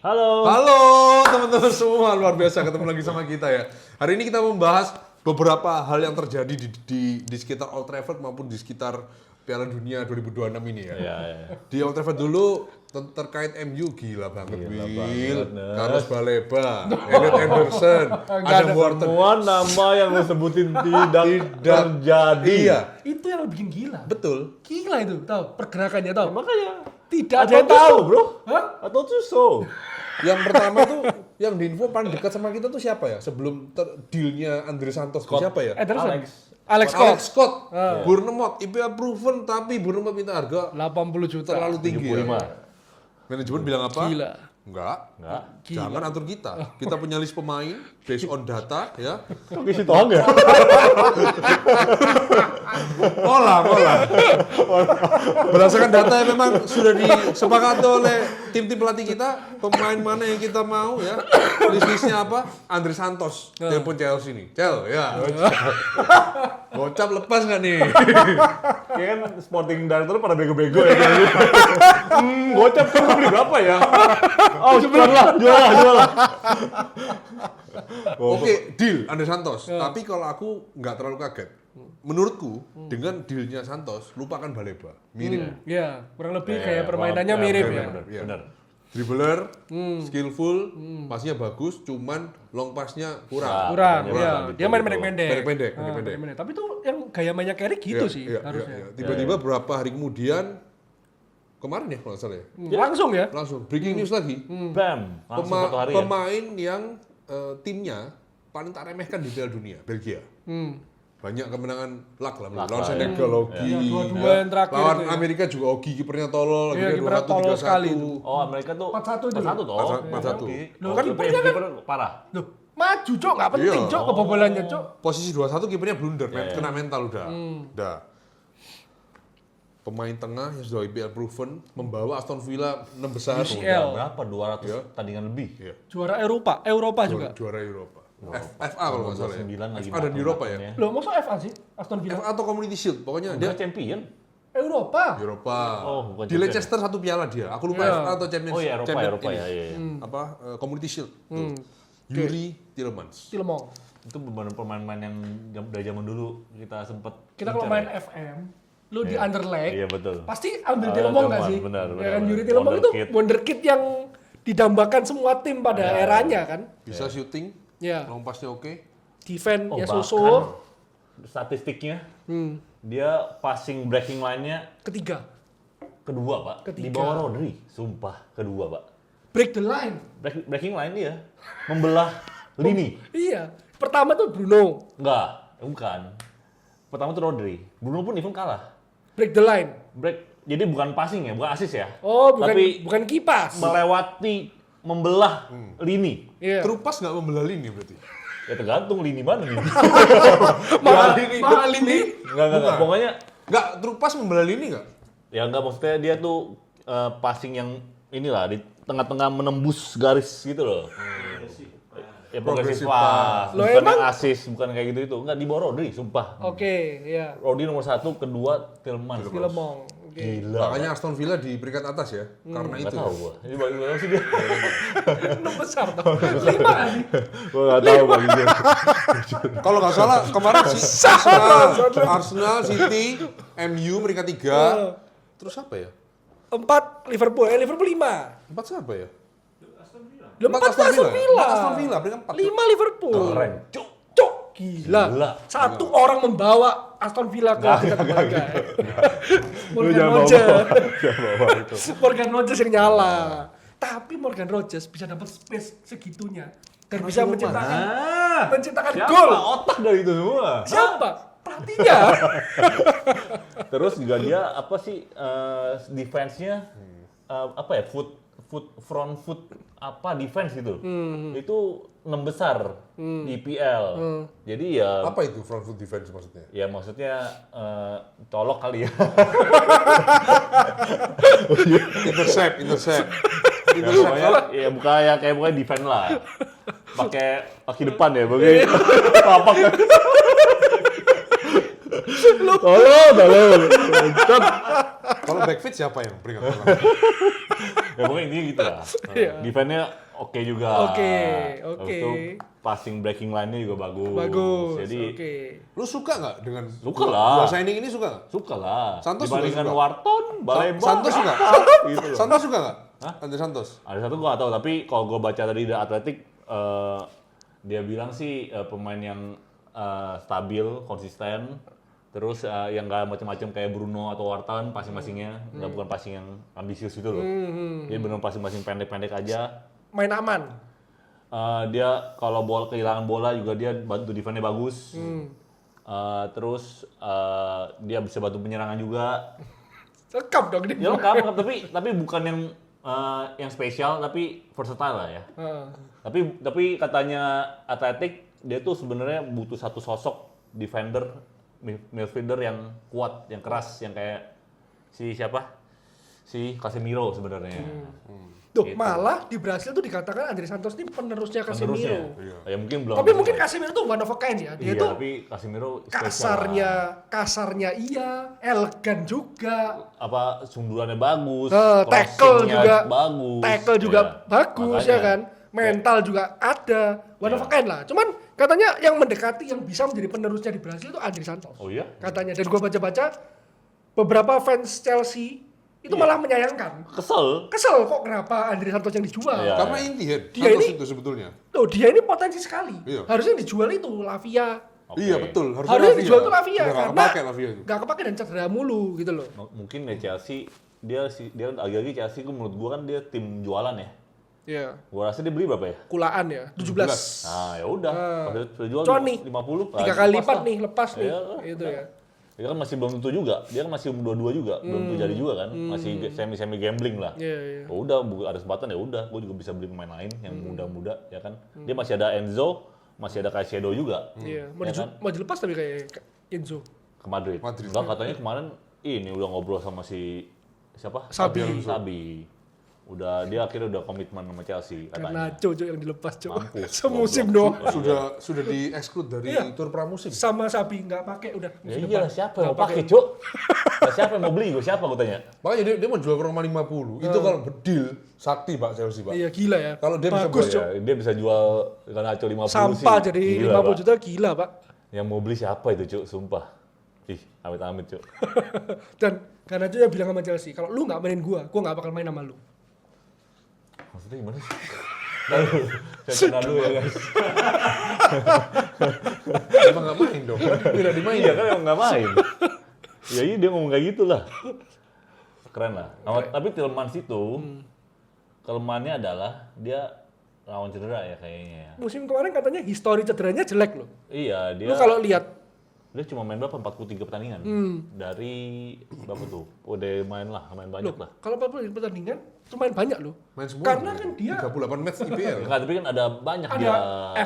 Halo teman-teman semua, luar biasa ketemu lagi sama kita ya. Hari ini kita membahas beberapa hal yang terjadi di sekitar Old Trafford maupun di sekitar Piala Dunia 2026 ini ya. Di Old Trafford dulu terkait MU gila banget, Will. Carlos Baleba, Elliot Anderson, Adam Wharton. Semua nama yang lo sebutin tidak terjadi. Iya, Itu yang bikin gila. betul. Gila itu, tahu pergerakannya tahu. Makanya Tidak ada yang tahu, tahu, bro. Hah? Atau tuh so. Yang pertama tuh, yang di info paling dekat sama kita tuh siapa ya? Sebelum dealnya Andre Santos tuh siapa ya? Ederson. Alex. Alex Scott. Bournemouth, IPL proven tapi Bournemouth minta harga 80 juta. terlalu tinggi. 75. Ya. Manajemen bilang apa? Gila. Enggak. Enggak. Jangan atur kita. Kita punya list pemain based on data ya. Kok isi tohang ya? Pola. Berdasarkan data yang memang sudah disepakati oleh tim-tim pelatih kita, pemain mana yang kita mau ya. List-listnya apa? Andre Santos, telepon Chelsea nih. Ya. Gocap lepas nggak nih? Kayak kan sporting director pada bego-bego ya. Gocap kan beli berapa ya? Oh, jual lah. Oke, deal Andre Santos. Tapi kalau aku nggak terlalu kaget. Menurutku dengan dealnya Santos, lupakan Baleba. Mirip. Ya, kurang lebih kayak permainannya mirip ya. Iya. Benar. Dribbler, skillful, pasnya bagus, cuman long passnya kurang. Kurang, Kurang, ya. gitu, Dia main gitu. pendek-pendek. Pendek-pendek. Tapi tuh yang gaya mainnya Carrick gitu Iya, sih iya, harusnya. iya. Tiba-tiba berapa hari kemudian, kemarin ya kalau nggak salah ya, Langsung ya. langsung breaking news lagi. Bam. Langsung satu hari ya. Pemain yang timnya paling tak remehkan di Piala Dunia, Belgia. Banyak kemenangan luck lah, lawan Senegal, Ogi, Ya, dua-dua yang terakhir lawan itu ya. Amerika juga Ogi, kipernya tolol, Iya, kipernya tolol sekali itu. Oh, Amerika tuh 4-1 itu. 4-1 toh. 4-1. Loh, kan kipernya kiper parah. Loh, maju Cok, nggak penting Iya. Cok kebobolannya Cok. Posisi 2-1 kipernya blunder, kena mental udah. Pemain tengah yang sudah IPL proven membawa Aston Villa 6 besar. UCL. Berapa? 200 tandingan lebih. Iya. Juara Eropa juga. Juara Eropa. FA kalau nggak salah ya. 9 lagi. FA dan Eropa ya. Loh, maksud FA sih? Aston Villa. FA atau Community Shield, pokoknya Dia dia champion. Eropa. Eropa. Oh, bukan Di juga. Leicester satu piala dia. Aku lupa Iya. FA atau Champions. Oh iya, Eropa ini. ya. Iya. Apa Community Shield. Tuh. Yuri Tielemans. Tilmong. Itu benar pemain-pemain yang dari zaman dulu kita sempet Kita kalau incer main ya. FM, lu di underleg, Iya betul. pasti ambil Ah, Tilmong nggak Tilmong, sih? benar, Ya benar, kan, benar. Yuri Tilmong itu Wonderkid. wonderkid yang didambakan semua tim pada eranya kan. Bisa shooting, Ya, long passnya oke. defense ya bahkan susul. statistiknya dia passing breaking line-nya Ketiga, kedua, Pak. Di Ketiga. bawah Rodri, sumpah kedua, Pak. break the line. Breaking line dia membelah lini. Iya, pertama tuh Bruno, Bukan. Pertama tuh Rodri. Bruno pun even kalah. break the line. Jadi bukan passing ya, bukan assist ya. Oh, bukan Tapi bukan kipas. melewati membelah lini. Iya. Terupas nggak membelah lini berarti. Ya tergantung lini mana nih. Mahal ini. Enggak. Pokoknya Nggak, terupas membelah lini nggak? ya enggak, maksudnya dia tuh passing yang inilah di tengah-tengah menembus garis gitu loh. Ya progresif Progresif pass. Loh, Bukan emang? yang assist, bukan kayak gitu itu. Enggak, di bawah Rodri, sumpah. Oke, iya. Rodri nomor 1, kedua Tielemans. Tilmong. Oke. Gila. Makanya Aston Villa di peringkat atas ya, karena Nggak itu. tahu gua. Ini bagaimana sih dia? Enam besar tuh. 5 nggak sih? Gua enggak tahu Bang Jujur. Kalau nggak salah kemarin Arsenal, City, MU peringkat 3. Terus apa ya? 4 Liverpool, Liverpool 5. 4 siapa ya? 4 Aston Villa. 4 Aston Villa peringkat 4. 5 Liverpool. Keren. Cuk. Cok, gila. Gila. Satu orang membawa Aston Villa ke tingkat keluarga. Morgan jangan Rogers. Jangan bawa itu. Morgan Rogers yang nyala. Tapi Morgan Rogers bisa dapat space segitunya dan bisa menciptakan Siapa gol. otak dari itu semua? Siapa? Pelatihnya. Terus juga dia apa sih defense-nya apa ya front foot apa defense gitu. Itu 6 besar di IPL. Jadi ya Apa itu front foot defense maksudnya? ya maksudnya colok kali ya. Intercept. Ya, pokoknya ya bukan ya kayak pokoknya defense lah. Pakai kaki depan ya, bagi tapak. Tolong. Kalau backfit siapa yang peringkat pertama? Ya pokoknya intinya gitu lah. Iya. Defense-nya oke juga. Oke. Habis itu passing breaking line-nya juga bagus. Bagus. Jadi Oke. Lu suka nggak dengan Suka lah. dua signing ini suka nggak? suka lah. Santos juga Dibandingkan suka. Wharton, Baleba. Santos suka? Gitu loh. Santos suka nggak? Andre Santos. Ada satu gua nggak tahu, tapi kalau gua baca dari The Athletic, dia bilang sih pemain yang stabil, konsisten, terus yang nggak macam-macam kayak Bruno atau Wharton passing-passingnya, nggak bukan passing yang ambisius itu loh. Dia benar passing-passing pendek-pendek aja. Main aman. Dia kalau kehilangan bola juga dia bantu defense-nya bagus. Terus dia bisa bantu penyerangan juga. Lengkap dong dia. Ya lengkap, tapi bukan yang spesial, tapi versatile lah ya. Tapi katanya Athletic dia tuh sebenarnya butuh satu sosok defender, midfielder yang kuat, yang keras, yang kayak si Casemiro sebenarnya. Tuh, Gitu. malah di Brasil tuh dikatakan Andre Santos ini penerusnya Casemiro. Ya mungkin belum. Tapi mungkin Casemiro tuh one of a kind ya. Dia iya, tuh tapi Casemiro spesial lah. kasarnya iya, elegan juga. Apa sundulannya bagus, Tackle crossing-nya juga bagus. Tackle juga Ya, bagus makanya. ya kan. Mental juga ada. One of a kind lah. Cuman katanya yang mendekati yang bisa menjadi penerusnya di Brasil itu Andre Santos. Oh iya? Katanya, dan gua baca-baca beberapa fans Chelsea itu malah menyayangkan. Kesel. Kesel kok kenapa Andre Santos yang dijual. Iya. Karena inti ya, Dia Santos ini- itu sebetulnya. Tuh, dia ini potensi sekali. Iya. Harusnya yang dijual itu Lavia. Oke. Iya betul, Harusnya yang dijual itu Lavia Udah nggak karena kepake Lavia itu. nggak kepake dan cedera mulu gitu loh. Mungkin ya Chelsea dia lagi-lagi Chelsea menurut gua kan dia tim jualan ya. Iya. Gua rasa dia beli berapa ya? Kulaan ya, 17. Nah, ya udah. Kalau sudah jual Cuan nih, 50. 3 kali lipat nih, lepas nih. Iyalah, Itu ya. Dia kan masih belum tentu juga. Dia kan masih umur 22 juga, belum tentu jadi juga kan. Masih semi gambling lah. Iya, iya. Ya udah, ada kesempatan ya udah. Gue juga bisa beli pemain lain yang muda-muda ya kan. Dia masih ada Enzo, masih ada Caicedo juga. Iya, Ya kan? mau dilepas tapi kayak Enzo. Ke Madrid. Enggak, katanya kemarin ini udah ngobrol sama si siapa? Sabi. Sabi. Dia akhirnya udah komitmen sama Chelsea Karena katanya. Jojo yang dilepas, Cok. Mampus, Semusim goblok. doang. Sudah di-exclude dari Iya. tur pramusim. Sama Sabi nggak pakai udah. Ya musim iya, depan. siapa yang mau Nggak pakai, Cuk? Lah, siapa yang mau beli? Siapa gue tanya? Makanya dia mau jual ke Roma 50. Itu kalau deal sakti Pak Chelsea, Pak. Iya, gila ya. Kalau dia bisa bagus, buat Cok. Ya, dia bisa jual Garnacho 50 Sampah sih. jadi Gila, 50 Pak. juta gila, Pak. Yang mau beli siapa itu, Cuk? Sumpah. Ih, amit-amit, Cuk. Dan karena dia bilang sama Chelsea, kalau lu nggak mainin gua nggak bakal main sama lu. Maksudnya gimana sih? Lalu, saya kenal dulu ya guys. Emang nggak main dong. Tidak dimain. Iya kan emang nggak main. Ya iya dia ngomong kayak gitu lah. Keren lah. Tapi Tielemans itu, kelemahannya adalah dia lawan cedera ya kayaknya ya. Musim kemarin katanya histori cederanya jelek loh. Iya, dia Lu kalau lihat dia cuma main berapa? 43 pertandingan. Dari berapa tuh? Udah main banyak lah. kalau 40 pertandingan lumayan banyak loh. Main semua. Karena kan dia 38 match IPL. Enggak, tapi kan ada banyak ada dia.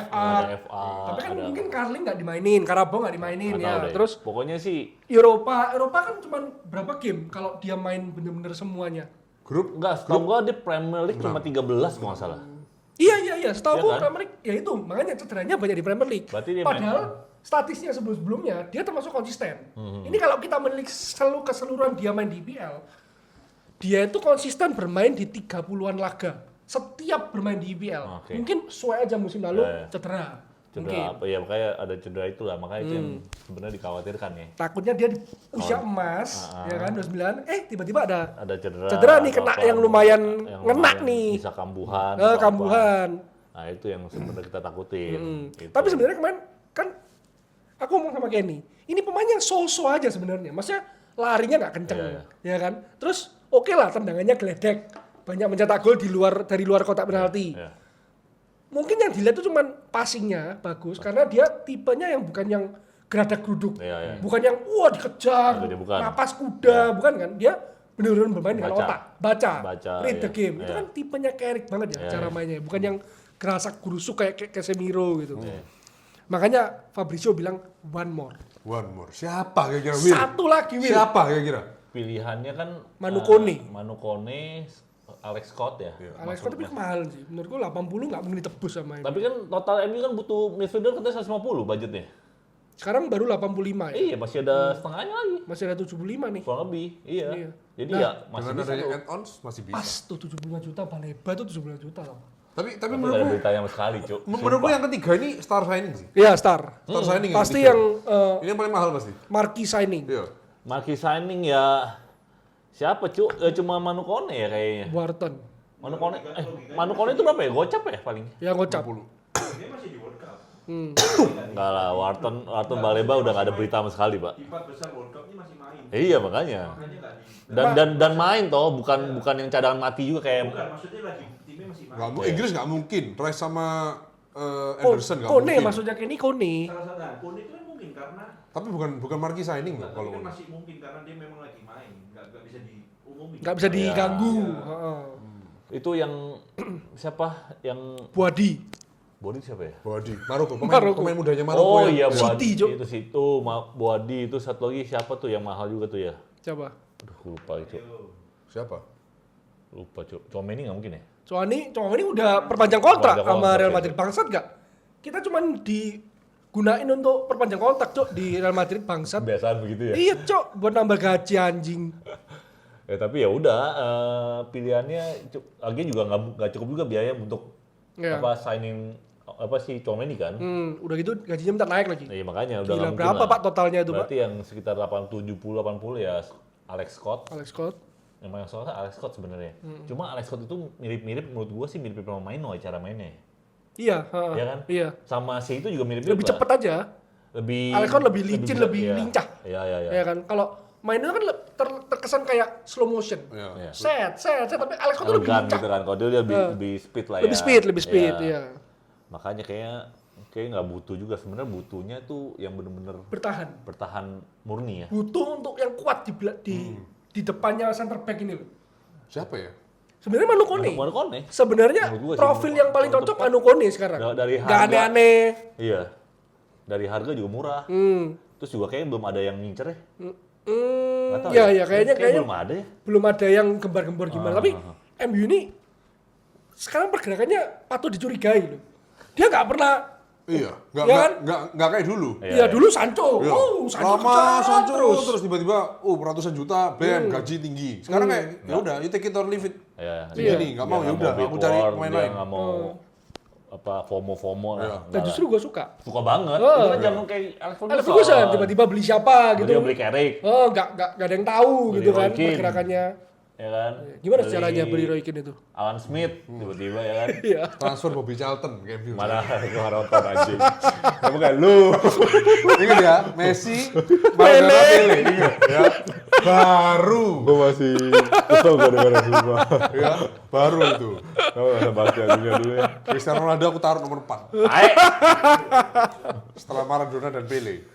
FA. Ada FA. Tapi kan ada, mungkin Carling nggak dimainin, Karabau nggak dimainin nggak ya. tahu deh. Terus Pokoknya sih Eropa kan cuma berapa game kalau dia main bener-bener semuanya. Grup enggak, setahu gua dia Premier League cuma 13 kalau nggak salah. Iya, setahu Iya gua kan? Premier League ya itu, makanya cederanya banyak di Premier League. Berarti dia Padahal statistiknya sebelumnya dia termasuk konsisten. Ini kalau kita menilik keseluruhan dia main di IPL, dia itu konsisten bermain di 30-an laga. Setiap bermain di IPL. Oke. Mungkin sesuai aja musim lalu Ya. cedera. Mungkin. Cedera apa ya, makanya ada cedera itu lah, makanya itu yang sebenarnya dikhawatirkan ya. Takutnya dia di usia emas, ya kan 29, tiba-tiba ada Ada cedera. Cedera nih, atau kena apa, yang lumayan yang ngenak lumayan nih. Bisa kambuhan. atau apa. kambuhan. Nah itu yang sebenarnya kita takutin. Gitu. Tapi sebenarnya kemarin kan aku ngomong sama Kenny, ini pemain yang so-so aja sebenarnya. Maksudnya larinya nggak kenceng, Iya. ya kan? Terus oke lah tendangannya geledek, banyak mencetak gol dari luar kotak penalti. Ya. Mungkin yang dilihat itu cuman passingnya bagus karena dia tipenya yang bukan yang geradak geruduk, Iya, iya. bukan yang wah dikejar, Itu dia bukan. napas kuda, bukan kan? Dia benar-benar bermain dengan Baca. otak, baca, read the iya. game. Itu Iya. kan tipenya Carrick banget ya Iya, cara iya. mainnya, bukan yang gerasak gerusuk kayak Casemiro gitu. Iya. Makanya Fabrizio bilang one more. One more. Siapa kira-kira Will? Satu lagi Will. Siapa kira-kira? Pilihannya kan Manu Kone. Manu Kone, Alex Scott ya. Alex Scott tapi mahal sih. Menurut gua 80 nggak mungkin ditebus sama ini. Tapi kan total MU kan butuh midfielder katanya 150 budgetnya. Sekarang baru 85 ya. Iya, masih ada setengahnya lagi. Masih ada 75 nih. Kurang lebih. Iya. Iya. Jadi Nah, ya masih Dengan bisa adanya tuh. add-ons masih bisa. Pas tuh 75 juta, Baleba tuh 75 juta loh. Tapi Tapi nggak ada menurutku beritanya sama sekali, Cuk. menurutku yang ketiga ini star signing sih. Iya, Star. Star signing Pasti ketiga. yang ini yang paling mahal pasti. marquee signing. Iya. Marquee signing ya siapa, Cuk? Ya cuma Manu Kone ya kayaknya. Wharton. Manu Kone itu berapa ya? Gocap ya paling? Yang gocap. 50. Dia masih di World Cup. Enggak lah, Wharton Baleba udah nggak ada berita sama sekali, Pak. Di 4 besar World Cup ini masih main. Iya, makanya. Makanya nggak di. Dan main toh, bukan yang cadangan mati juga kayak Bukan, maksudnya lagi timnya masih main. Inggris nggak mungkin. Rice sama Anderson nggak Kone mungkin. maksudnya ini Kone. Salah satu. Nah, Kone itu kan mungkin karena Tapi bukan marquee signing loh tapi kalau kan Kone. masih mungkin karena dia memang lagi main, nggak bisa diumumin. Nggak bisa diganggu. Iya. Heeh. itu yang siapa yang Buadi. body siapa ya? Boadi, Maroko, Maroko. pemain mudanya Maroko Oh yang iya, Buadi City, Cuk. itu situ, Buadi itu satu lagi siapa tuh yang mahal juga tuh ya? Coba. Aduh, lupa itu. siapa? Lupa, Cuk. Comeni nggak mungkin ya? Soalnya ini udah perpanjang kontrak Perpanjang sama kontrak, Real ya. Madrid. Bangsat gak? Kita cuman digunain untuk perpanjang kontrak, Cok, di Real Madrid bangsat. Kebiasaan begitu ya? Iya, Cok, buat nambah gaji anjing. Ya tapi ya udah, pilihannya lagi juga nggak cukup juga biaya untuk Iya. signing apa sih Comeni kan? Udah gitu gajinya minta naik lagi. Iya makanya udah Gila, nggak mungkin berapa lah. Pak totalnya itu, Pak? Berarti yang sekitar 70-80 ya Alex Scott. Alex Scott. Yang soalnya Alex Scott sebenarnya. Cuma Alex Scott itu mirip-mirip menurut gua sih mirip-mirip sama Maino ya cara mainnya. Iya, heeh. Iya kan? Iya. Sama si itu juga mirip-mirip. Lebih lah. cepet aja. Lebih Alex Scott lebih licin, bisa- lebih iya. lincah. Iya. Ya kan? Kalau mainnya kan terkesan kayak slow motion. Iya. Set, tapi Alex Scott tuh lebih Elegan lincah. gitu kan. Kalau dia lebih speed lah ya. Lebih speed, iya. Makanya kayak nggak butuh juga sebenarnya butuhnya tuh yang bener-bener Bertahan. murni ya. Butuh untuk yang kuat di depannya center back ini loh. Siapa ya? Sebenarnya Manu Kone. Manu Kone. Sebenarnya Menurut gua sih, profil yang paling untuk cocok Manu Kone sekarang. Dari Nggak harga- aneh-aneh. Iya. Dari harga juga murah. Terus juga kayaknya belum ada yang ngincer ya. Nggak tahu Iya, kayaknya belum ada ya. belum ada yang gembar-gembor gimana. Tapi MU ini sekarang pergerakannya patut dicurigai loh. Dia nggak pernah. Iya, Iya kan? nggak kayak dulu. Iya, dulu Sancho. Iya. Sancho Lama kejar Sancho terus. terus tiba-tiba ratusan juta, bam, gaji tinggi. Sekarang kayak ya udah, you take it or leave it. Iya. Segini, nggak mau, ya udah, aku cari pemain lain. Nggak mau FOMO lah. Iya. Dan justru gue suka. Suka banget. Oh. Itu kan zaman kayak Alex Alex Ferguson tiba-tiba beli siapa gitu. Dia beli Carrick, Oh, nggak ada yang tahu Beli gitu Roy kan Keane. pergerakannya. ya kan? Gimana caranya beli Roy Keane itu? Alan Smith tiba-tiba ya kan? Iya. Transfer Bobby Charlton ke MU. Mana gua nonton anjing. Kamu kayak lu. Ingat ya, Messi, Maradona, Pele, ingat ya. Baru, Gua masih kesel gua dengerin semua. ya, baru itu. Kamu enggak bahas yang dunia dulu ya. Cristiano Ronaldo aku taruh nomor 4 Ayo. setelah Maradona dan Pele.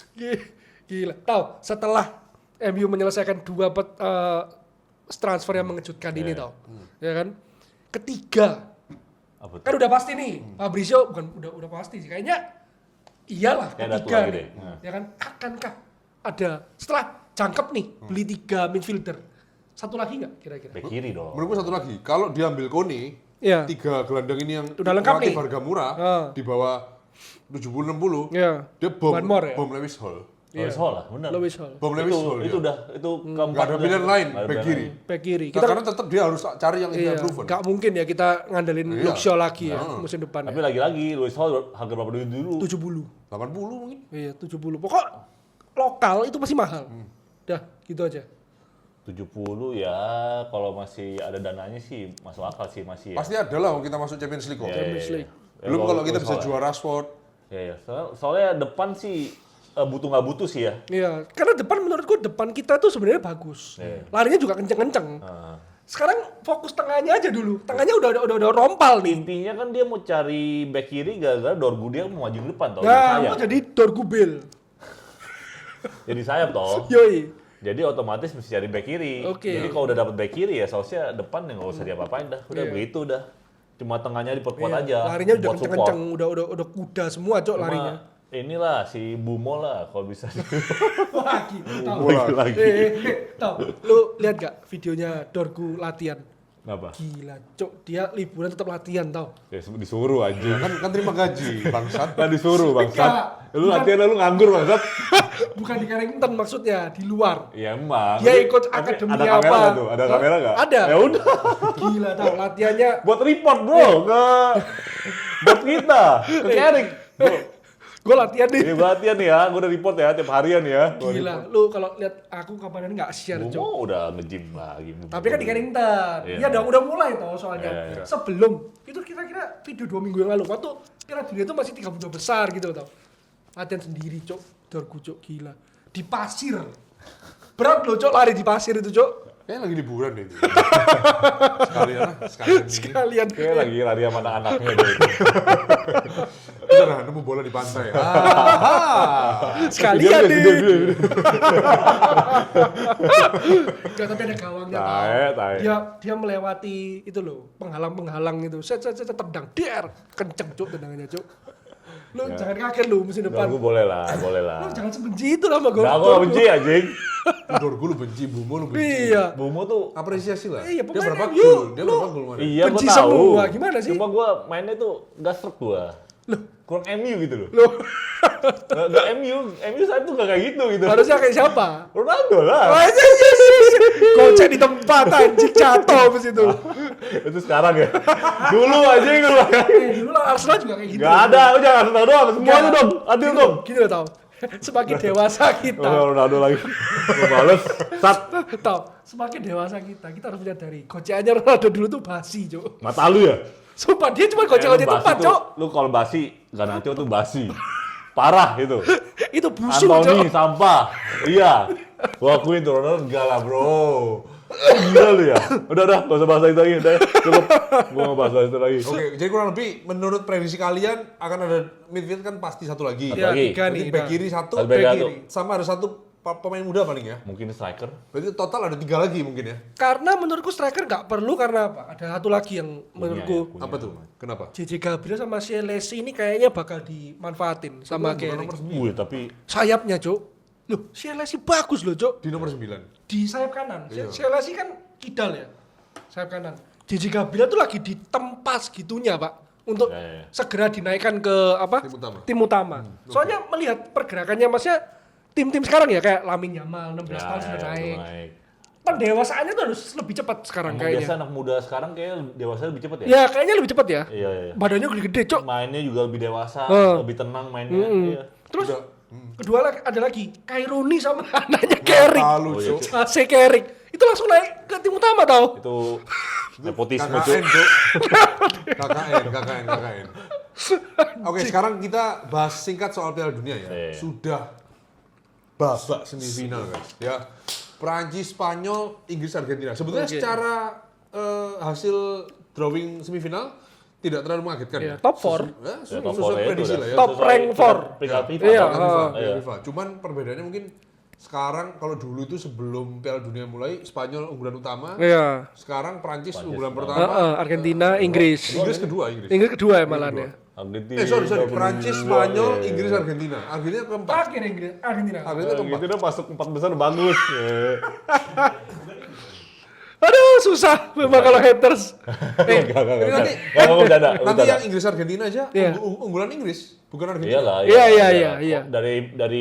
Gila. Tahu, setelah MU menyelesaikan dua transfer yang mengejutkan ini tau. Ya kan? Ketiga. Apa tuh? Kan udah pasti nih. Fabrizio bukan udah pasti sih. Kayaknya iyalah Kayak ada ketiga lagi nih. deh. Ya kan? Akankah ada setelah jangkep nih beli 3 midfielder. Satu lagi nggak kira-kira? Bek kiri dong. Menurutku satu lagi, kalau diambil Kone, Iya. 3 gelandang ini yang Udah lengkap relatif nih. harga murah, di bawah 70-60, Iya. dia bom One more ya? Lewis Hall. Lewis Hall lah, benar. Lewis Hall. Bom Lewis Hall, Itu ya. udah itu keempat. Nggak ada udah. pilihan lain, Nggak ada back pilihan kiri. lain. Back kiri. Nah, karena tetap dia harus cari yang iya, proven. nggak mungkin ya kita ngandelin Iya. Luke Shaw lagi ya musim depan. Tapi Ya. lagi-lagi Lewis Hall harga berapa dulu? 70. 80 mungkin. Iya, 70. Pokok lokal itu pasti mahal. Dah, gitu aja. 70 ya kalau masih ada dananya sih masuk akal sih masih ya. Pasti ada lah kalau kita masuk Champions League kok. Iya, Champions League. Belum kalau kita Lewis bisa Hall ya. juara Rashford. Iya, soalnya depan sih butuh nggak butuh sih ya. Iya, karena depan menurutku depan kita tuh sebenarnya bagus. Iya. Larinya juga kenceng-kenceng. Nah, Sekarang fokus tengahnya aja dulu. Tengahnya udah rompal nih. intinya kan dia mau cari back kiri gara-gara Dorgu dia mau maju ke depan toh. Nah, Jadi mau sayap. jadi Dorgubel. Jadi sayap toh. Yoi. Jadi otomatis mesti cari back kiri. Oke. Jadi kalau udah dapat back kiri ya seharusnya depan ya nggak usah diapa-apain dah. Udah Iya. begitu dah. Cuma tengahnya diperkuat Iya, aja. larinya udah buat kenceng-kenceng, support. udah kuda semua, Cok, Cuma larinya. inilah si Bumo lah kalau bisa. Lagi. Tahu. lagi. Tahu. Lu lihat gak videonya Dorgu latihan? Kenapa? Gila, Cok. Dia liburan tetap latihan tau. Ya disuruh anjing. Kan terima gaji, bangsat. Kan disuruh bangsat. Enggak. Lu latihan lu nganggur bangsat. Bukan di Carrington maksudnya, di luar. Ya emang. Dia ikut Tapi akademi ada kamera apa? nggak tuh? Ada kamera nggak? Ada. Ya udah. Gila tau, latihannya. Buat report bro ke buat kita ke Kerik. Gue latihan nih. Ini latihan nih ya, gue udah report ya tiap harian ya. Gua Gila, report. lu kalau lihat aku kapan ini nggak share, Gua Cok. mau udah nge-gym lagi. Tapi kan di Carrington. Iya. Iya dong, udah mulai toh soalnya. Iya. Sebelum itu kira-kira video 2 minggu yang lalu waktu Piala Dunia itu masih 32 besar gitu tau. Latihan sendiri, Cok. Dorku, Cok, gila. Di pasir. Berat loh, Cok, lari di pasir itu, Cok. Kayaknya lagi liburan deh. Sekalian lah, sekalian ini. Sekalian. Kayak lagi lari sama anak-anaknya deh. Bener, nemu bola di pantai. Sekalian Gede, nih. gede, gede. Gak, tapi ada gawangnya tau. Tae. Dia melewati itu loh, penghalang-penghalang itu. Set tendang, der. Kenceng, Cok, tendangannya, Cok. Lu Ya. jangan kaget lu musim depan. Gue boleh lah, boleh lah. Lu jangan sebenci itu lah sama gue. Nah, aku gak benci anjing. Dor gue lu benci, Bumo lu benci. Iya. Bomo tuh Apresiasi lah. Iya, dia pemain berapa MU, gol? Dia lu- berapa gol kemarin? iya gue benci tahu. semua, gimana sih? Cuma gue mainnya tuh gak serk gue. Kurang MU gitu loh. Loh, Gak MU saat itu gak kayak gitu gitu. harusnya kayak siapa? Ronaldo lah. Oh, Gocek di tempat anjing jatuh abis itu. Itu sekarang ya. Dulu aja gitu. Dulu lah Arsenal juga kayak gitu. Gak ada, lu jangan Ronaldo doang. Semuanya Nggak. dong, adil dong. Gini loh tau. Semakin dewasa kita, Ronaldo lagi. Gue males. Sat. tau. Semakin dewasa kita harus menyadari. Gocekannya Ronaldo dulu tuh basi, Cok. Mata lu ya? Sumpah dia cuma Lu gocek-gocek basi tempat, tuh, Cok. Lu kalau basi, Garnacho tuh basi. Parah gitu. Itu busuk, Anthony Cok. sampah. Iya. Gua akuin tuh Ronaldo enggak lah, Bro. Gila lu ya. Udah, gak usah bahas itu lagi. Udah, cukup. Gua mau bahas itu lagi. Oke, jadi kurang lebih menurut prediksi kalian akan ada midfield kan pasti satu lagi. Ya, lagi. 3 nih. Berarti back kiri satu, Satu back back satu. kiri. Sama ada satu pemain muda paling ya. Mungkin striker. Berarti total ada 3 lagi mungkin ya. Karena menurutku striker nggak perlu karena apa? Ada satu lagi yang menurutku Punya. Apa tuh? Kenapa? JJ Gabriel sama Chelsea ini kayaknya bakal dimanfaatin sama Bukan Carey. nomor 9. Wih, tapi Sayapnya, Cok. Loh, Chelsea bagus loh, Cok. Di nomor 9. Di sayap kanan. Iya. Chelsea kan kidal ya. Sayap kanan. JJ Gabriel tuh lagi ditempas gitunya, Pak. Untuk Ya. segera dinaikkan ke apa? Tim utama. Soalnya melihat pergerakannya Masnya tim-tim sekarang ya kayak Lamine Yamal 16 tahun sudah udah naik. Pendewasaannya tuh harus lebih cepat sekarang Emang biasa kayaknya. anak muda sekarang kayak dewasa lebih cepet ya? Ya, kayaknya lebih cepat ya. Iya. Badannya gede-gede, Cok. Mainnya juga lebih dewasa, Heeh. lebih tenang mainnya. Iya. Terus Udah. kedua ada lagi Kairuni sama anaknya Carrick. Lalu, Oh, iya, Cuk. AC Carrick. Itu langsung naik ke tim utama tau. Itu nepotisme KKN, Cuk. Cuk. KKN. Oke, sekarang kita bahas singkat soal Piala Dunia ya. Iya. Sudah babak semifinal guys. Ya. Prancis, Spanyol, Inggris, Argentina. Sebetulnya Oke. secara hasil drawing semifinal tidak terlalu mengagetkan Iya, ya. top four. Ya, Sesuai top four ya, prediksi itu lah ya. udah Top sesuai rank four. peringkat FIFA. Iya, kan? heeh. Iya. FIFA. Cuman perbedaannya mungkin sekarang kalau dulu itu sebelum Piala Dunia mulai Spanyol unggulan utama, Iya. sekarang Prancis unggulan pertama. pertama, Argentina, Inggris. Inggris kedua Inggris. Inggris kedua ya malah ya. Argentina. Sorry, Prancis, Spanyol, Iya. Inggris, Argentina. Argentina keempat. Terakhir Inggris, Argentina. Argentina keempat. Gitu udah masuk 4 besar bagus. Aduh, susah memang kalau haters. Ini nanti Enggak bercanda. nanti yang Inggris Argentina aja Iya. unggulan Inggris, bukan Argentina. Iyalah. Iya. Dari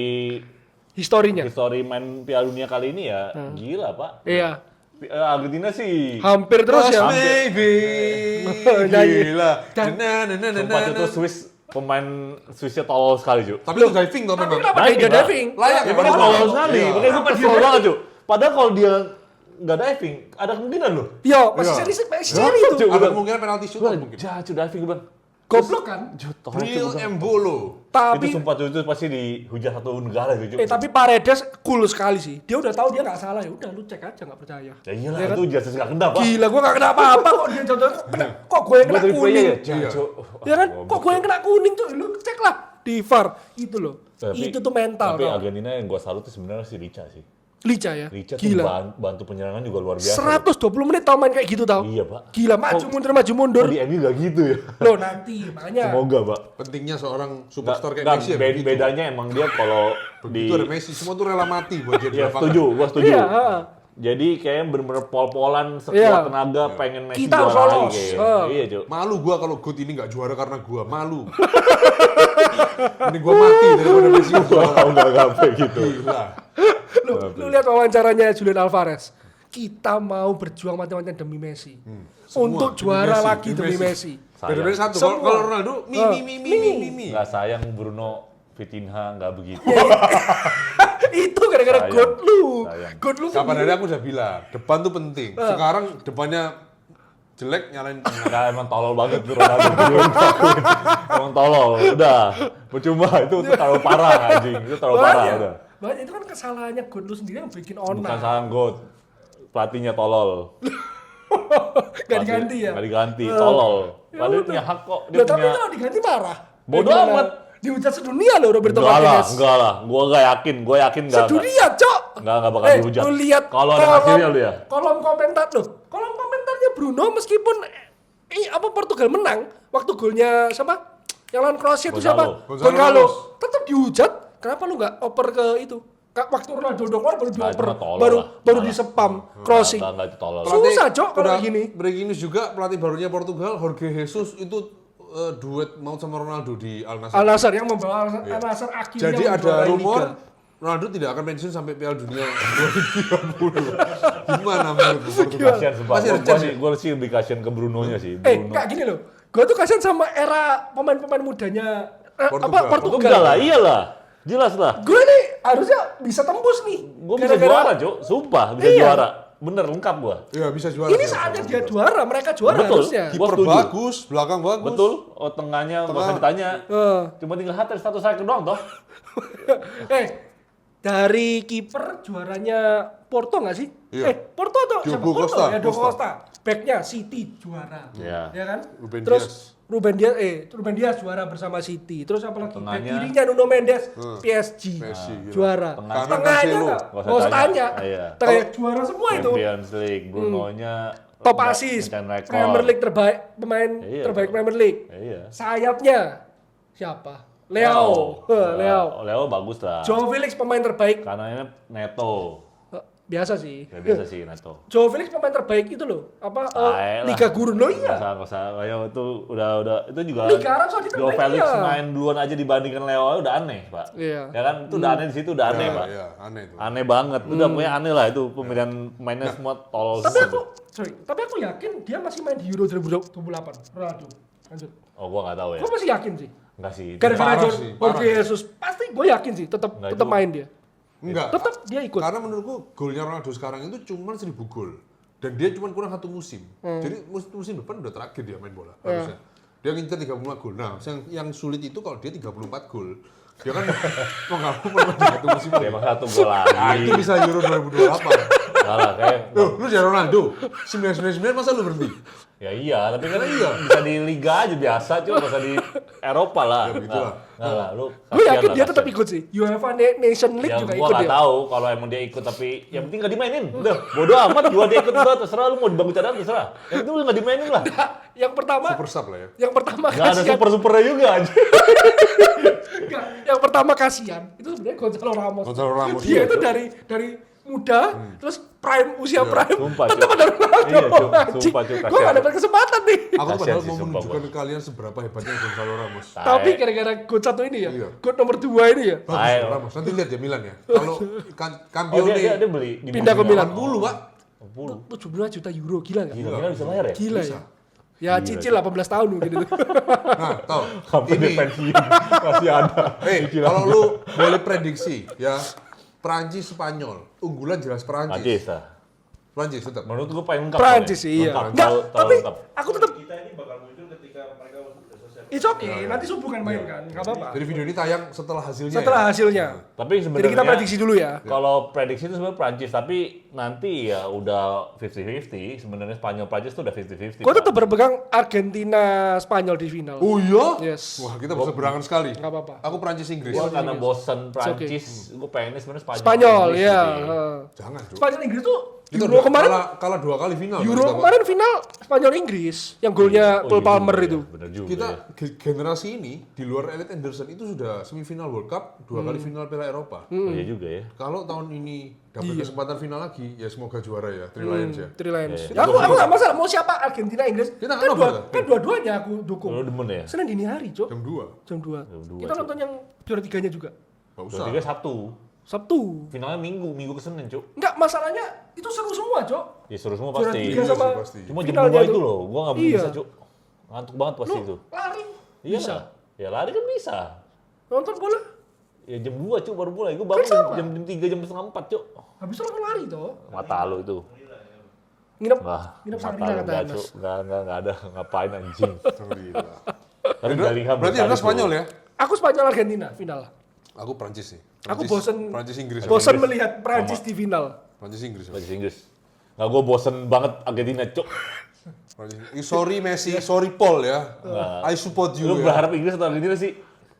Historinya. histori main Piala Dunia kali ini ya gila, Pak. Iya. Argentina sih Hampir terus ya. Maybe. Nyanyi. Gila. Dan- sempat itu Swiss pemain Swissnya tolol sekali, Cuk. Tapi itu diving tuh Tapi memang. kenapa Diving, dia Pak. diving? Layak Ya ya, makanya Pak? tolol sekali. Iya. Makanya gue kesel banget, Cuk. Padahal kalau dia nggak diving, ada kemungkinan loh. Yo, masih Iya. seri itu. Cuk, Ada udah. kemungkinan penalti shoot Gue mungkin. jacu diving gue. Goblok kan? Real Embolo. Itu Tapi sumpah Cuk, itu pasti dihujat satu negara gitu, Cuk. tapi Paredes cool sekali sih. Dia udah tahu dia nggak salah ya. Udah lu cek aja nggak percaya. Ya iyalah, Iya kan? itu justice nggak kena, Pak. Gila, gua nggak kena apa-apa kok dia contohnya kok gue yang Gue kena dari kuning. ya, Iya. Cuk. Ya kan? Kok gue yang kena kuning tuh? Lu cek lah di VAR itu loh. Tapi- Itu tuh mental. Tapi tau. Argentina yang gue salut tuh sebenarnya si Rica sih. Lica ya. Rica tuh Gila. bantu penyerangan juga luar biasa. 120 menit tau main kayak gitu tau. Iya, Pak. Gila, maju mundur. Kok di MU gak gitu ya? Loh nanti makanya. Semoga, Pak. Pentingnya seorang superstar kayak Nggak, Messi ya. begitu. bedanya emang dia kalau Begitu ada Messi, semua tuh rela mati buat jadi Ya lapangan. setuju, gua setuju. Iya, heeh. Jadi kayaknya bener-bener pol-polan sekuat Iya. tenaga pengen Messi Kita harus juara lagi lolos. kayaknya. Iya, Cuk. Malu gua kalau GOAT ini nggak juara karena gua, malu. Ini gua mati daripada Messi juara. Enggak kayak gitu. Gila. Lu lihat wawancaranya Julian Alvarez. Kita mau berjuang mati-matian demi Messi. Semua Untuk demi juara Messi, lagi demi demi Messi. Messi. Beda-beda satu. Semua. Kalau Ronaldo, mi. Enggak sayang Bruno Vitinha enggak begitu. Itu gara-gara Sayang. God lu. Sayang. God lu Kapan sendiri. hari aku udah bilang, depan tuh penting. Sekarang depannya jelek nyalain tengah. Enggak, emang tolol banget tuh Ronaldo. Emang tolol. Udah. Percuma itu terlalu parah anjing. Itu terlalu parah udah. Banyak itu kan kesalahannya God lu sendiri yang bikin Bukan onar. salah GOAT. Pelatihnya tolol. Gak diganti ya. Gak diganti, tolol. Padahal punya hak kok. Dia Loh, tapi punya... kalau diganti marah. Bodoh Gimana? amat. Dihujat sedunia loh Roberto Enggak Martinez. lah. Gua gak yakin. Gua yakin enggak. Sedunia, Cok. Enggak bakal dihujat. Lu lihat Kalau ada hasilnya lu ya. Kolom komentar loh. Kolom komentarnya Bruno meskipun Portugal menang waktu golnya siapa? Yang lawan Kroasia itu siapa? Gonzalo Gonzalo. Ramos. Tetap dihujat. Kenapa lu nggak oper ke itu? Waktu Ronaldo udah keluar baru Nah, dioper, itu mah tolol baru lah. baru Nah, di spam crossing. Enggak itu tolol. Susah, Cok, kalau udah gini. Breaking news juga, pelatih barunya Portugal, Jorge Jesus itu duet maut sama Ronaldo di Al Nassr. Al Nassr yang membawa Al Nassr akhirnya Jadi ada menjuarai rumor Liga. Ronaldo tidak akan pensiun sampai Piala Dunia 2030. Gimana menurut Portugal? Kasian sumpah. Masih ada Gua chance sih, ya? gua sih lebih kasian ke Brunonya sih. Bruno. Kayak gini loh. Gue tuh kasihan sama era pemain-pemain mudanya Portugal. Portugal lah, iyalah. Jelas lah. Gue nih harusnya bisa tembus nih. Gua bisa juara, Cuk. Sumpah, bisa Iya. juara. Bener, lengkap gua. Iya bisa juara. Ini ya, saatnya Portugal. dia juara, mereka juara Betul. harusnya. Gua Kiper setuju. bagus, belakang bagus. Betul. Oh, tengahnya nggak usah ditanya. Cuma tinggal Hatter status striker doang toh. Dari kiper juaranya Porto nggak sih? Iya. Porto atau siapa? Diogo Porto Costa. ya, Diogo Costa. Costa. Backnya City juara. Iya. Ya kan? Ruben Terus Ruben Dias juara bersama City. Terus apa lagi? Back Tengahnya. kirinya Nuno Mendes, PSG. Messi, gila. Juara. Tengahnya Tengahnya Cancelo. nggak Nggak usah tanya. Iya. Tengahnya juara semua itu. Champions League, Brunonya Top assist, Premier League terbaik, pemain Iya. terbaik Premier League. Iya. Sayapnya siapa? Leo. Leo. Leo bagus lah. Joao Felix pemain terbaik. Kanannya Neto. Biasa sih. Ya biasa sih Neto. Joao Felix pemain terbaik itu loh. Apa Ayolah. Liga Gurun lo iya. Nggak usah. Leo itu udah itu juga. Liga Arab Saudi Joao terbaik, Felix iya. main duluan aja dibandingkan Leo udah aneh, Pak. Iya. Ya kan itu udah aneh di situ udah aneh, Iya, Pak. iya, aneh itu. Aneh banget. Udah pokoknya aneh lah itu pemilihan pemainnya semua tolol. Tapi aku yakin dia masih main di Euro 2028. Ronaldo. Lanjut. Oh, gua nggak tahu ya. Gue masih yakin sih. Enggak sih. itu Gara-gara parah sih, parah. Jorge Jesus pasti gue yakin sih tetap Nggak, tetap itu- main dia. Enggak. Tetap dia ikut. Karena menurutku golnya Ronaldo sekarang itu cuma 1000 gol. Dan dia cuma kurang 1 musim. Jadi musim depan udah terakhir dia main bola harusnya. Dia ngincer 35 gol. Nah, yang sulit itu kalau dia 34 gol. Dia kan mau nggak mau pernah di 1 musim Dia lagi. emang satu gol lagi. Nah, itu bisa Euro 2028. Salah kayak. Loh, lu jadi Ronaldo. 999 masa lu berhenti? Ya iya, tapi kan bisa di liga aja biasa, cuma bisa di Eropa lah. Ya, begitulah. Nggak lah, lu. Gue yakin kasihan dia lah, tetap kasihan. ikut sih. UEFA Nation League Ya juga gua ikut nggak dia. tahu kalau emang dia ikut, tapi yang penting nggak dimainin. Udah, bodo amat gua dia ikut udah terserah lu mau dibangun cadangan terserah. Yang penting lu nggak dimainin lah. Yang pertama, Super sub lah ya. yang pertama Nggak ada kasihan. super-supernya juga aja. Enggak, yang pertama kasihan itu sebenarnya Gonzalo Ramos. Gonzalo Ramos, Dia iya, itu Cok. dari muda terus prime usia prime sumpah, tetap Cok. ada Ronaldo. Iya, Cok. Anjing. Sumpah, Cok, Gue kasihan. gak dapat kesempatan nih. Aku Kasihan padahal sih, mau sumpah menunjukkan gua. ke kalian seberapa hebatnya Gonzalo Ramos. Tapi gara-gara God satu ini ya, Iya. God nomor 2 ini ya, Bagus Ayo. Ramos. Nanti lihat ya Milan ya. Kalau Oh Campione dia beli di Pindah ke Milan. 80, Pak. 80. 17 juta euro, gila gak? Gila, Milan bisa bayar ya? Gila Bisa. ya. Ya cicil 18 tahun mungkin itu. Nah, tahu. Sampai dia Ini pensiun masih ada. kalau lu boleh prediksi ya, Prancis Spanyol, unggulan jelas Prancis. Prancis lah. Prancis tetap. Menurut gua paling lengkap. Prancis soalnya. sih iya. Lengkap, Enggak, terlalu tapi lengkap. aku tetap Kita ini bakal muncul ketika mereka sudah selesai. it's okay, nanti subuh kan main kan, nggak apa-apa. Jadi video ini tayang setelah hasilnya. Setelah ya? hasilnya. Tapi Jadi sebenarnya kita prediksi dulu ya. Kalau prediksi itu sebenarnya Prancis, tapi nanti ya udah 50-50. Sebenarnya Spanyol Prancis tuh udah 50-50. Gue tetap berpegang Argentina Spanyol di final. Oh iya? Yes. Wah, kita berseberangan sekali. Nggak apa-apa. Aku Prancis Inggris. Gua karena bosen Prancis, gue pengennya sebenarnya Spanyol. Spanyol Inggris ya. sih. heeh. Jangan, Cuk. Spanyol Inggris tuh Kita Euro udah kemarin kalah 2 kali final. Euro kita, Pak. kemarin final Spanyol Inggris yang golnya Cole Palmer juga itu. ya, bener juga Kita ya. generasi ini di luar Elliot Anderson itu sudah semifinal World Cup, 2 kali final Piala Eropa. Oh, iya juga ya. Kalau tahun ini dapat Iya. kesempatan final lagi, ya semoga juara ya, Three Lions ya. Three Lions. Iya, Ya, aku nggak masalah mau siapa Argentina Inggris. Kita kan, nggak apa-apa. kan dua-duanya aku dukung. Lo demen ya? Senin dini hari, Cok. Jam 2. Jam 2. Jam 2, Kita Cok. nonton yang juara 3-nya juga. Gak usah. Tiga Sabtu. Sabtu. Finalnya Minggu ke Senin, Cuk. Enggak, masalahnya itu seru semua, Cok. Ya seru semua Juara pasti. tiga Iya sama sih, pasti. Cuma jam finalnya 2 itu tuh. loh, gua nggak Iya. bisa, Cuk. Ngantuk banget pasti Lu itu. lari. Iya. Bisa. Ya lari kan bisa. Nonton bola. Ya jam 2, Cuk, baru mulai. Gua bangun Kan sama. jam 3, jam setengah 4, Cuk. Habis itu langsung lari, toh. Mata lu itu. Nginep. Wah, Nginep mata Sagrina lu kata enggak, Anas. Cuk. Enggak ada. Ngapain anjing. Gila. Tapi Bellingham Berarti berkali Anda tuh. Spanyol ya? Aku Spanyol Argentina final. Aku Prancis sih. Aku Prancis Inggris. bosen melihat Prancis di final. Prancis Inggris. Bahasa Inggris. Nggak, gue bosen banget Argentina, Cuk. Sorry Messi, sorry Paul ya. Nggak. I support you Lu ya. berharap Inggris atau Argentina sih?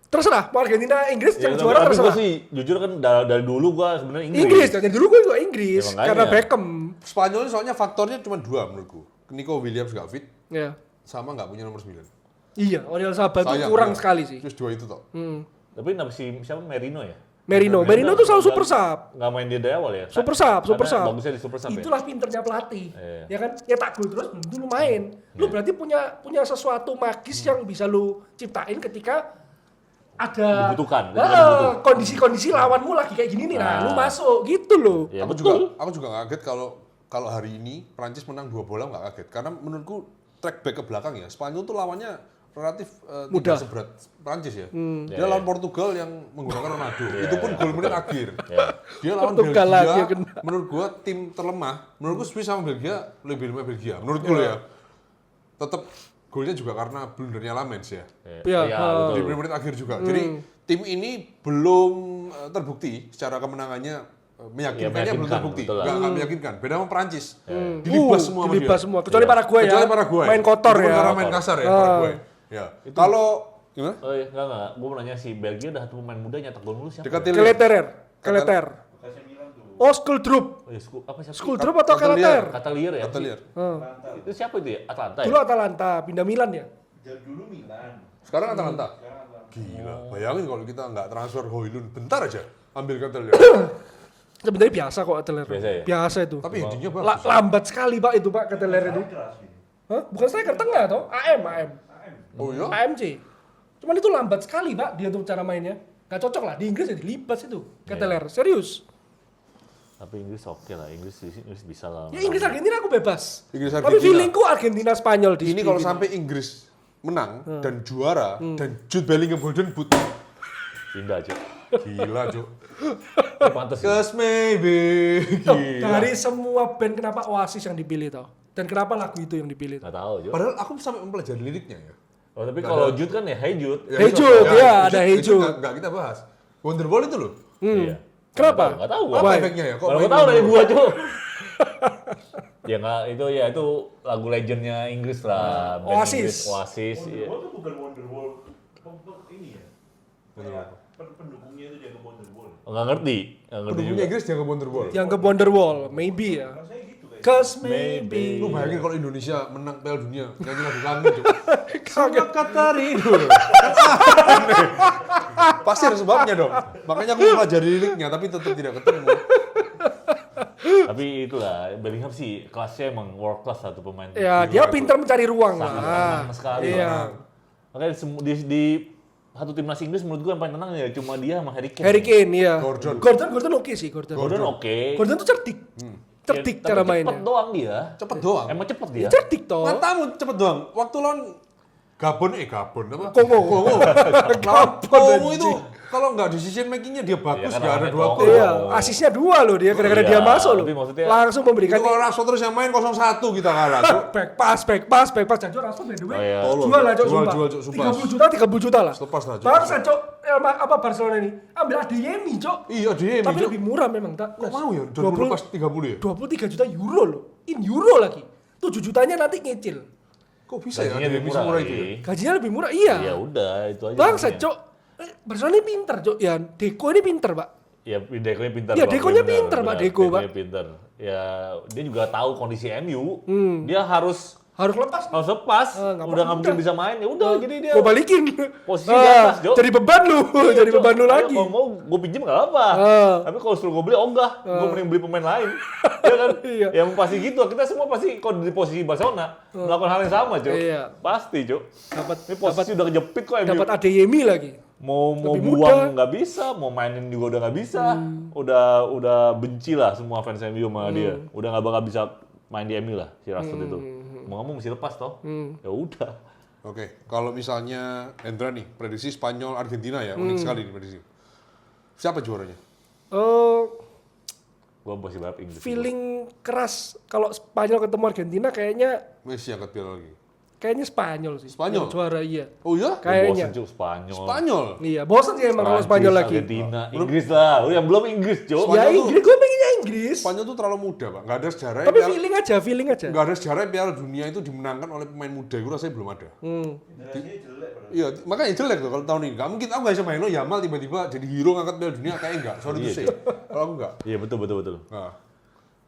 Terserah, mau Argentina Inggris Ya, yang juara tapi gue terserah. sih, jujur kan dari dulu gue sebenarnya Inggris, dari dulu gue juga Inggris Ya, makanya. karena Beckham. Spanyol ini soalnya faktornya cuma 2 menurutku. Nico Williams gak fit, Ya. sama gak punya nomor 9. Iya, Oriol Sabah itu Sayang, kurang ya. sekali sih. Terus 2 itu toh. Tapi kenapa siapa Merino ya? Merino tuh selalu super sub. Nggak main dia dari awal ya? Super sub, super Karena sub. Bagusnya di super sub ya? Itulah pinternya pelatih. Iya. Ya kan? Ya tak gol terus belum tentu lu main. Lu berarti punya sesuatu magis yang bisa lu ciptain ketika ada Dibutuhkan, ketika dibutuhkan. kondisi-kondisi lawanmu lagi kayak gini nih. Nah, lu Nah. masuk gitu loh. Ya, Aku betul. juga kaget kalau hari ini Prancis menang 2 bola nggak kaget. Karena menurutku track back ke belakang ya, Spanyol tuh lawannya relatif Mudah. tidak seberat Prancis ya. Dia Ya, lawan Portugal yang menggunakan Ronaldo. Itu pun gol menit akhir. Ya. Dia lawan Portugal lagi Belgia, yang kena. menurut gua tim terlemah. Menurutku Swiss sama Belgia lebih lemah Belgia. Menurutku loh ya. Tetap golnya juga karena blundernya Lamens ya. Iya, Ya, Di betul. menit akhir juga. Jadi tim ini belum terbukti secara kemenangannya meyakinkan, Ya, belum meyakinkan, terbukti. betul lah. Nggak meyakinkan. Beda sama Prancis. Dilibas semua sama dilibas dia. semua. Kecuali Paraguay ya. Kecuali Paraguay. Main kotor Itu pun ya. Karena main kasar ya Paraguay. Ya. Kalau gimana? Oh iya, enggak. Gue mau nanya si Belgia udah satu pemain muda nyetak gol mulu siapa? Dekat ya? Tilir. Keleter. Bekasnya Milan tuh. Oh, Skuldrup. Oh iya, apa siapa? Skuldrup atau Atelier. Keleter? Katalier ya? Atelier. Itu siapa itu ya? Atlanta Dulu ya? Atalanta, pindah Milan ya. Jadi dulu Milan. Sekarang Atalanta. Sekarang Atalanta. Gila. Bayangin kalau kita nggak transfer Hoylund bentar aja ambil Atelier. Sebenarnya biasa kok Atelier. Biasa ya? Biasa itu. Tapi intinya bagus. Lambat sekali Pak itu Pak Atelier itu. Keras gitu. Hah? Bukan striker tengah toh? AM. Oh iya. AMC. Cuman itu lambat sekali Pak dia tuh cara mainnya. Gak cocok lah di Inggris jadi libas itu. Keteler, serius. Tapi Inggris oke lah, Inggris bisa lah. Ya Inggris Argentina aku bebas. Inggris Tapi Argentina. feelingku Argentina Spanyol di Ini kalau sampai Inggris menang dan juara dan Jude Bellingham Golden Boot. Pindah aja. Gila, Cuk. Ini pantas sih. Cause maybe. Gila. dari semua band kenapa Oasis yang dipilih toh? Dan kenapa lagu itu yang dipilih? Nggak tahu, Jo. Padahal aku sampai mempelajari liriknya ya. Oh, tapi kalau Jude kan ya, Hey Jude. Hey Jude, ya, ada Hey Jude. Nggak kita bahas. Wonderwall itu loh. Iya. Kenapa? Nggak tahu. Apa Why? efeknya ya? Kalau main nggak tahu dari Wonderwall? gua, Jo. Ya nggak, itu lagu legendnya Inggris lah. Band Oasis. Inggris, Oasis. Iya. Wonderwall tuh bukan Wonderwall. Ini ya. Kayak pendukungnya itu jago Wonderwall. Oh, nggak ngerti Pendukungnya juga. Inggris jago Wonderwall. Yang ke Wonderwall, maybe ya. Rasanya gitu kayak. Cause Maybe. maybe. Lu bayangin kalau Indonesia menang Piala Dunia, nyanyi lagu kangen, Cuk. Sangat kata rindu. Pasti ada sebabnya dong. Makanya aku pelajari liriknya, tapi tetap tidak ketemu. Tapi itulah, Bellingham sih kelasnya emang world class satu pemain. Ya, dia pintar mencari ruang Sangat lah. tenang sekali. Iya. Makanya di satu timnas Inggris menurut gua yang paling tenang ya cuma dia sama Harry Kane. Harry Kane, iya. Gordon. Gordon oke sih, Gordon. Gordon oke. Gordon tuh cerdik. Cerdik Ya, cara tapi mainnya. cepet doang dia. Cepet doang. Emang cepet dia. Cerdik toh. Matamu cepet doang. Waktu lawan Gabon apa? Kongo. Lawan Kongo itu kalau nggak decision makingnya dia bagus, Iya, nggak ada karena 2 Kongo. gol. Iya, asisnya 2 loh dia gara-gara Iya, dia masuk loh. tapi maksudnya- Langsung memberikan Itu kalau Rashford terus yang main 0-1 kita kalah, Cuk. back pass. Jangan Rashford by the way. Oh, iya. Tolong. Jual lah, Cok, sumpah. Jual, Cok, sumpah. 30 juta lah. Lepas lah, Cok. Bangsa, Cok. Apa Barcelona ini? Ambil Adeyemi, Cok. Iya, dia Tapi lebih murah memang, tak? Kok mau ya? 20 lepas 30 ya? 23 juta euro loh. In euro lagi. 7 jutanya nanti nyicil. Kok bisa ya? Gajinya Ada lebih yang murah murah lagi. itu ya? Gajinya lebih murah, iya. Ya udah, itu aja. Bangsa, makanya. Cok. Barcelona ini pinter, Cok. Ya, Deco ini pinter, Pak. Ya Deco-nya pintar. Iya, Pak. Deco-nya Benar, pintar, Pak, benar. Deco, Pak. Deco-nya pintar. Ya dia juga tahu kondisi MU. Dia harus Harus lepas. lepas. nggak Udah nggak mungkin bisa main. Ya udah, jadi dia Gue balikin. posisi di atas, Jo. Jadi beban lu, Iya, jadi Jo. beban lu Ayo, lagi. Kalau mau gue pinjem nggak apa. Tapi kalau suruh gue beli, ogah. Gue mending beli pemain lain. Ya kan? Iya. Ya pasti gitu. Kita semua pasti kalau di posisi Barcelona melakukan hal yang sama, Jo. Iya. Pasti, Jo. Dapat Ini posisi udah kejepit kok MU. dapat Adeyemi lagi. Mau Lebih buang muda. nggak bisa, mau mainin juga udah nggak bisa. Udah benci lah semua fans MU sama dia. Udah nggak bakal bisa main di MU lah si Rashford itu. Mau ngomong mesti lepas toh. Ya udah. Oke, kalau misalnya Hendra nih, prediksi Spanyol Argentina ya, unik sekali nih prediksi. Siapa juaranya? Gua masih berharap Inggris. Feeling keras kalau Spanyol ketemu Argentina Messi angkat piala lagi. kayaknya Spanyol sih. Spanyol? Yang juara iya. Oh iya? Kayaknya. Bosen, Cuk, Spanyol. Spanyol. Iya, bosan sih emang kalau Prancis, Spanyol lagi. Argentina, Inggris lah. Lu yang belum Inggris, Jo. Spanyol Ya tuh- Inggris, gue pengennya Inggris. Spanyol tuh terlalu muda, Pak. Nggak ada sejarah. Tapi feeling aja. Nggak ada sejarah Piala Dunia itu dimenangkan oleh pemain muda. Gue rasanya belum ada. Generasinya jelek padahal. Iya, makanya jelek tuh kalau tahun ini. Nggak mungkin aku nggak bisa main lo Yamal tiba-tiba jadi hero ngangkat Piala Dunia kayaknya enggak. Sorry to say. Kalau aku enggak. Iya, betul. Nah,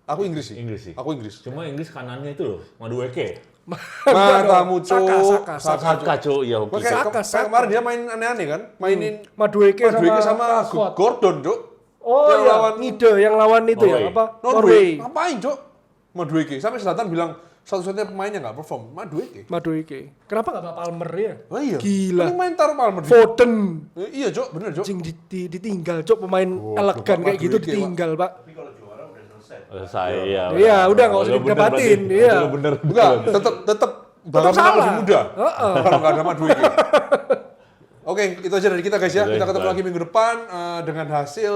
aku Inggris sih. Inggris sih. Aku Inggris. Cuma Inggris kanannya itu loh, Madueke. Matamu cuk. Saka. Cuk, ya oke. Kayak Saka. kemarin dia main aneh-aneh kan? Mainin Madueke sama Rashford. Gordon, cuk. Oh Yang iya, lawan yang lawan itu Norway. ya, apa? Norway. Ngapain, cuk? Madueke. Sampai Zlatan bilang satu-satunya pemainnya nggak perform. Madueke. Madueke. Kenapa nggak Pak Palmer ya? Oh iya. Gila. Mending main taruh Palmer. Foden. Iya, cuk. Bener, cuk. Anjing ditinggal, Cok, pemain elegan Pak kayak gitu Madueke, Pak. ditinggal, Pak. Tapi kalau juara udah selesai. Saya. Iya, udah nggak usah Bener didebatin, berarti. iya. Bener. Enggak, tetap bakal menang salah. lebih muda. Heeh. Kalau nggak ada Madueke. Oke, itu aja dari kita guys ya. Oke, Kita ketemu bye. lagi minggu depan dengan hasil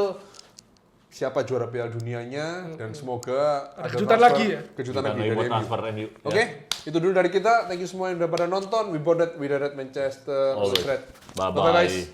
siapa juara Piala Dunianya dan semoga ada kejutan transfer- lagi ya? Kejutan Kita lagi lagi dari buat MU. transfer MU. Oke, itu dulu dari kita. Thank you semua yang udah pada nonton. We bought that Manchester Always. Secret. Bye-bye. guys.